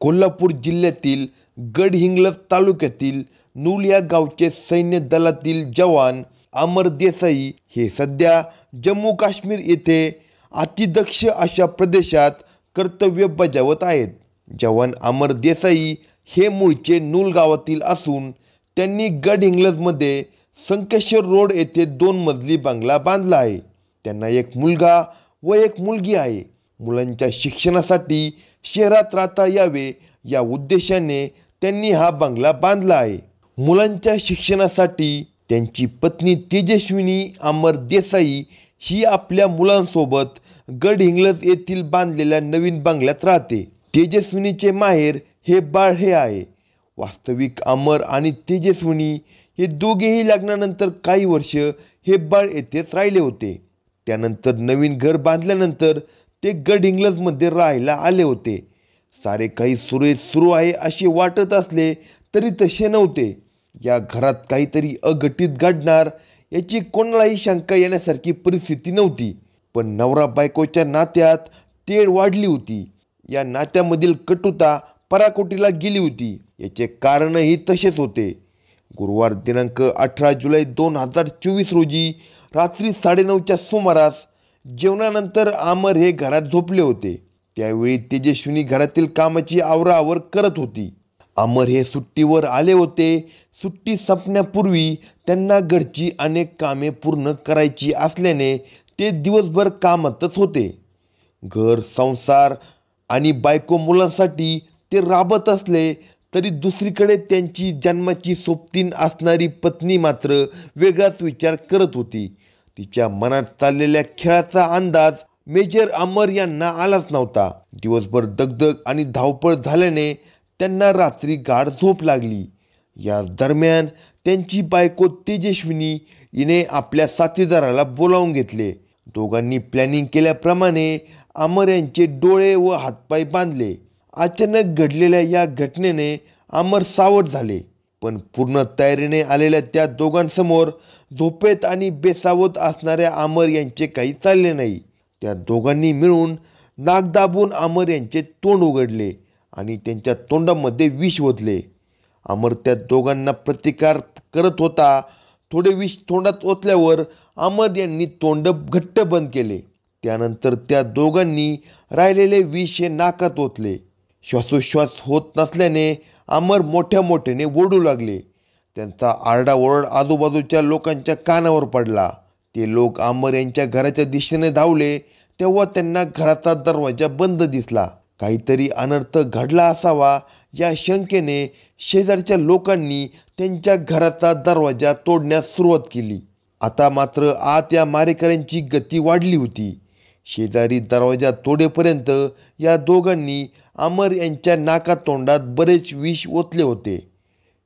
कोल्हापूर जिल्ह्यातील गडहिंग्लज तालुक्यातील नूल या गावचे सैन्य दलातील जवान अमर देसाई हे सध्या जम्मू काश्मीर येथे अतिदक्ष अशा प्रदेशात कर्तव्य बजावत आहेत. जवान अमर देसाई हे मूळचे नूल गावातील असून त्यांनी गडहिंग्लजमध्ये संकेश्वर रोड येथे 2 मजली बंगला बांधला आहे. त्यांना एक मुलगा व एक मुलगी आहे. मुलांच्या शिक्षणासाठी शहरात राहता यावे या उद्देशाने त्यांनी हा बंगला बांधला आहे. मुलांच्या शिक्षणासाठी त्यांची पत्नी तेजस्विनी अमर देसाई ही आपल्या मुलांसोबत गडहिंग्लज येथील बांधलेल्या नवीन बंगल्यात राहते. तेजस्विनीचे माहेर हे बाळे आहे. वास्तविक अमर आणि तेजस्विनी हे दोघेही लग्नानंतर काही वर्ष हे बाळ येथेच राहिले होते. त्यानंतर नवीन घर बांधल्यानंतर ते गडहिंग्लजमध्ये राहायला आले होते. सारे काही सुरळीत सुरू आहे असे वाटत असले तरी तसे नव्हते. या घरात काहीतरी अघटित घडणार याची कोणालाही शंका येण्यासारखी परिस्थिती नव्हती. पण नवरा बायकोच्या नात्यात तेढ वाढली होती. या नात्यामधील कटुता पराकोटीला गेली होती. याचे कारणही तसेच होते. गुरुवार दिनांक 18 जुलै 2024 रोजी रात्री 9:30च्या सुमारास जेवणानंतर अमर हे घरात झोपले होते. त्यावेळी तेजस्विनी घरातील कामाची आवराआवर करत होती. अमर हे सुट्टीवर आले होते. सुट्टी संपण्यापूर्वी त्यांना घरची अनेक कामे पूर्ण करायची असल्याने ते दिवसभर कामातच होते. घर, संसार आणि बायको मुलांसाठी ते राबत असले तरी दुसरीकडे त्यांची जन्माची सोबतीण असणारी पत्नी मात्र वेगळाच विचार करत होती. तिच्या मनात चाललेल्या खेळाचा अंदाज मेजर अमर यांना आलाच नव्हता. दिवसभर दगदग आणि धावपळ झाल्याने त्यांना रात्री गाढ झोप लागली. या दरम्यान त्यांची बायको तेजस्विनी हिने आपल्या साथीदाराला बोलावून घेतले. दोघांनी प्लॅनिंग केल्याप्रमाणे अमर यांचे डोळे व हातपाय बांधले. अचानक घडलेल्या या घटनेने अमर सावध झाले. पण पूर्ण तयारीने आलेल्या त्या दोघांसमोर झोपेत आणि बेसावध असणाऱ्या अमर यांचे काही चालले नाही. त्या दोघांनी मिळून नाक दाबून अमर यांचे तोंड उघडले आणि त्यांच्या तोंडामध्ये विष ओतले. अमर त्या दोघांना प्रतिकार करत होता. थोडे विष तोंडात ओतल्यावर अमर यांनी तोंड घट्ट बंद केले. त्यानंतर त्या दोघांनी राहिलेले विष हे नाकात ओतले. श्वासोश्वास होत नसल्याने अमर मोठ्याने ओरडू लागले. त्यांचा आरडाओरड आजूबाजूच्या लोकांच्या कानावर पडला. ते लोक अमर यांच्या घराच्या दिशेने धावले तेव्हा त्यांना घराचा दरवाजा बंद दिसला. काहीतरी अनर्थ घडला असावा या शंकेने शेजारच्या लोकांनी त्यांच्या घराचा दरवाजा तोडण्यास सुरुवात केली. आता मात्र आत या मारेकऱ्यांची गती वाढली होती. शेजारी दरवाजा तोडेपर्यंत या दोघांनी अमर यांच्या नाकातोंडात बरेच विष ओतले होते.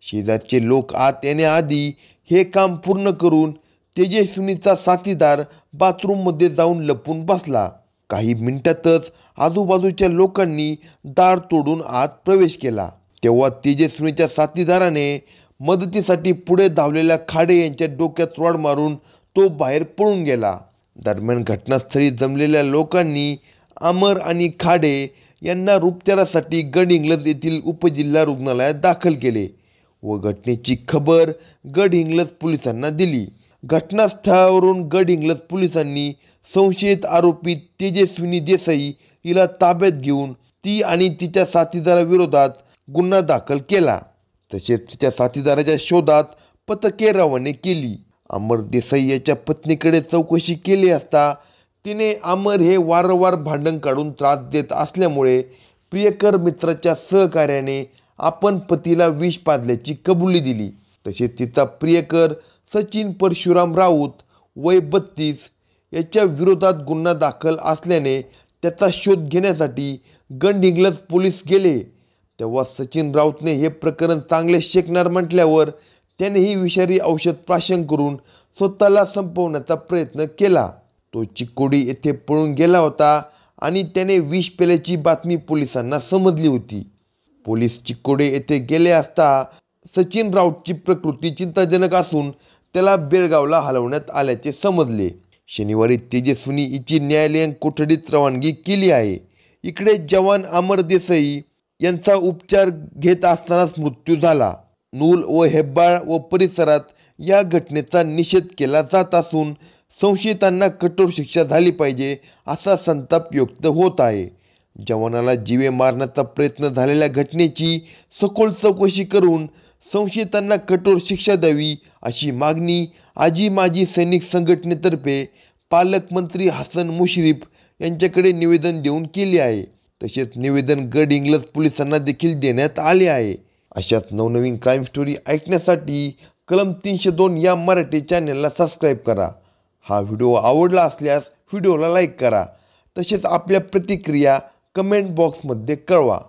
शेजारचे लोक आत येण्याआधी हे काम पूर्ण करून तेजस्विनीचा साथीदार बाथरूममध्ये जाऊन लपून बसला. काही मिनिटातच आजूबाजूच्या लोकांनी दार तोडून आत प्रवेश केला. तेव्हा तेजस्विनीच्या साथीदाराने मदतीसाठी पुढे धावलेल्या खाडे यांच्या डोक्यात रॉड मारून तो बाहेर पळून गेला. दरम्यान घटनास्थळी जमलेल्या लोकांनी अमर आणि खाडे यांना उपचारासाठी गडहिंग्लज येथील उपजिल्हा रुग्णालयात दाखल केले व घटनेची खबर गडहिंग्लज पोलिसांना दिली. घटनास्थळावरून गडहिंग्लज पोलिसांनी संशयित आरोपी तेजस्विनी देसाई हिला ताब्यात घेऊन ती आणि तिच्या साथीदाराविरोधात गुन्हा दाखल केला. तसेच तिच्या साथीदाराच्या शोधात पथके रवाने केली. अमर देसाई याच्या पत्नीकडे चौकशी केली असता तिने अमर हे वारंवार भांडण काढून त्रास देत असल्यामुळे प्रियकर मित्राच्या सहकार्याने आपण पतीला विष पाजल्याची कबुली दिली. तसेच तिचा प्रियकर सचिन परशुराम राऊत वय 32 याच्या विरोधात गुन्हा दाखल असल्याने त्याचा शोध घेण्यासाठी गडहिंग्लज पोलीस गेले. तेव्हा सचिन राऊतने हे प्रकरण चांगले शेकणार म्हटल्यावर त्याने ही विषारी औषध प्राशन करून स्वतःला संपवण्याचा प्रयत्न केला. तो चिकोडी येथे पळून गेला होता आणि त्याने विष पेल्याची बातमी पोलिसांना समजली होती. पोलीस चिकोडे येथे गेले असता सचिन राऊतची प्रकृती चिंताजनक असून त्याला बेळगावला हलवण्यात आल्याचे समजले. शनिवारी तेजस्विनी हिची न्यायालयीन कोठडीत रवानगी केली आहे. इकडे जवान अमर देसाई यांचा उपचार घेत असतानाच मृत्यू झाला. नूल व हेब्बाळ व परिसरात या घटनेचा निषेध केला जात असून संशयितांना कठोर शिक्षा झाली पाहिजे असा संताप व्यक्त होत आहे. जवानाला जीवे मारण्याचा प्रयत्न झालेल्या घटनेची सखोल चौकशी करून संशयितांना कठोर शिक्षा द्यावी अशी मागणी आजी माजी सैनिक संघटनेतर्फे पालकमंत्री हसन मुश्रीफ यांच्याकडे निवेदन देऊन केले आहे. तसेच निवेदन गडहिंग्लज पोलिसांना देखील देण्यात आले आहे. अशाच नवनवीन क्राईम स्टोरी ऐकण्यासाठी कलम 302 या मराठी चॅनलला सबस्क्राईब करा. हा व्हिडिओ आवडला असल्यास व्हिडिओला लाईक करा. तसेच आपल्या प्रतिक्रिया कमेंट बॉक्समध्ये कळवा.